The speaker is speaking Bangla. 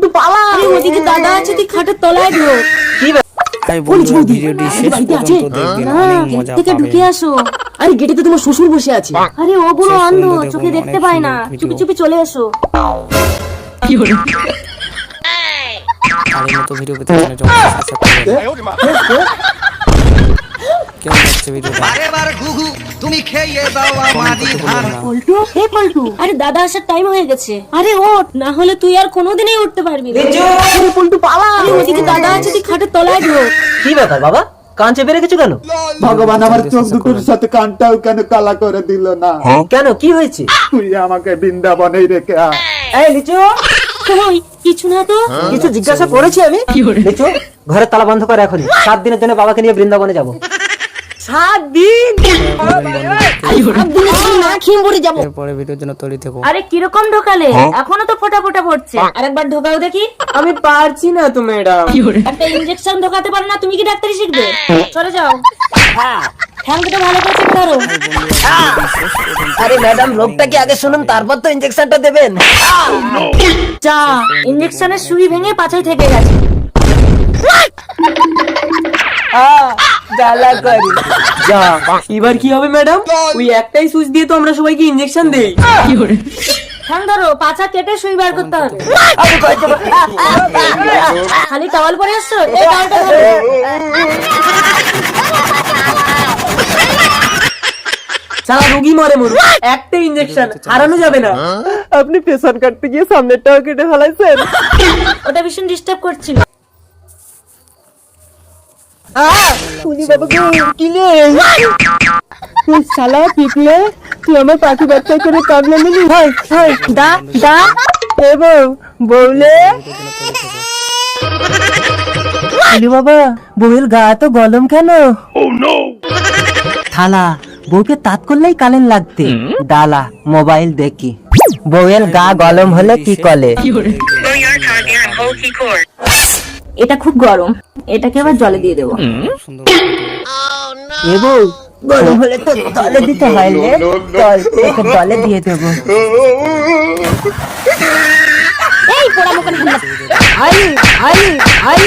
পল্টু পালা, ওদিকে দাদা আছে, তুই খাটের তলায় ঢোক। কি তাই বন্ধুরা ভিডিওটি শেষ পর্যন্ত দেখবেন, অনেক মজা থেকে ঢুকে পাবেন। আসো। আরে গেটে তো তোমার শ্বশুর বসে আছে। আরে ও বুড়ো শেষ অন্ধ, পর্যন্ত চোখে দেখুন, দেখতে অনেক পায় না, সুন্দর চুপি ভিডিও। চুপি চলে এসো। আর এই মতো ভিডিও পেতে চ্যানেলটি অবশ্যই সাবস্ক্রাইব করবেন। কেমন লাগছে ভিডিওটা? বারেবার ঘুঘু তুমি খেয়ে দাও আমাদি ধান। পল্টু, হে পল্টু, আরে দাদা আসার টাইম হয়ে গেছে। আরে ওঠ, না হলে তুই আর কোনোদিনই উঠতে পারবি না। আরে পল্টু পালা, ওদিকে দাদা আছে, তুই খাটের তলায় ঢোক। কি ব্যাপার বাবা, কান চেপে রেখেছো কেন? ভগবান আমার চোখ দুটোর সাথে কানটাও কেন কালা করে দিল না? কেন, কি হয়েছে? তুই আমাকে বৃন্দাবনে রেখে আয়। এই লিচু, কই, কিছু না তো। কিছু জিজ্ঞাসা করেছি আমি? লিচু, ঘরের তালা বন্ধ করে এখনই। 7 দিনের জন্য বাবাকে নিয়ে বৃন্দাবনে যাব। 7 দিন? না খেয়ে মরে যাবো। এরপরে ভিডিওর জন্য তৈরি থেকো। আরে কিরকম ঢোকালে? এখনো তো ফোটা ফোটা পড়ছে। আরেকবার ঢোকাও দেখি। আমি পারছি না তো ম্যাডাম। একটা ইনজেকশন ঢোকাতে পারো না, তুমি কি ডাক্তারি শিখবে? চলে যাও। ঠ্যাংটা ভালো করে চেপে ধরো। আরে ম্যাডাম, রোগটা কি আগে শুনুন, তারপর তো ইনজেকশনটা দেবেন। যা, ইনজেকশনের সুই ভেঙে পাছায় থেকে গেছে। জ্বালা করি। যা, এবার কি হবে ম্যাডাম? ওই একটাই সুইচ দিয়ে তো আমরা সবাইকে ইনজেকশন দেই। ঠ্যাং ধরো, পাছা কেটে সুই বার করতে হবে। খালি টাওয়াল পরে আসছো, এই টাওয়ালটা ধরো। সারা রোগী মরে মরুক, একটা ইনজেকশন হারানো যাবে না। আপনি পেছন কাটতে গিয়ে সামনেরটাও কেটে ফেলাইছেন। ওটা ভীষণ ডিস্টার্ব করছিল। শালা পিপলে, তুই আমার পাখি বাচ্চা করে কামড়ে নিলি। হাই হাই, দা দা, এ বউলে। বাবা, বউয়ের গা তো গরম কেন? থালা, বউকে তাৎ করলেই কারেন্ট লাগতে। ডালা, মোবাইল দেখি। বউয়ের গা গরম হলে কি করে? এটা খুব গরম, এটাকে আবার জলে দিয়ে দেবো। সুন্দর এ বউ, গরম হলে তো জলে দিতে হয় রে। চল, ওকে জলে দিয়ে দেবো। এই পোড়া মুখে আই আই আই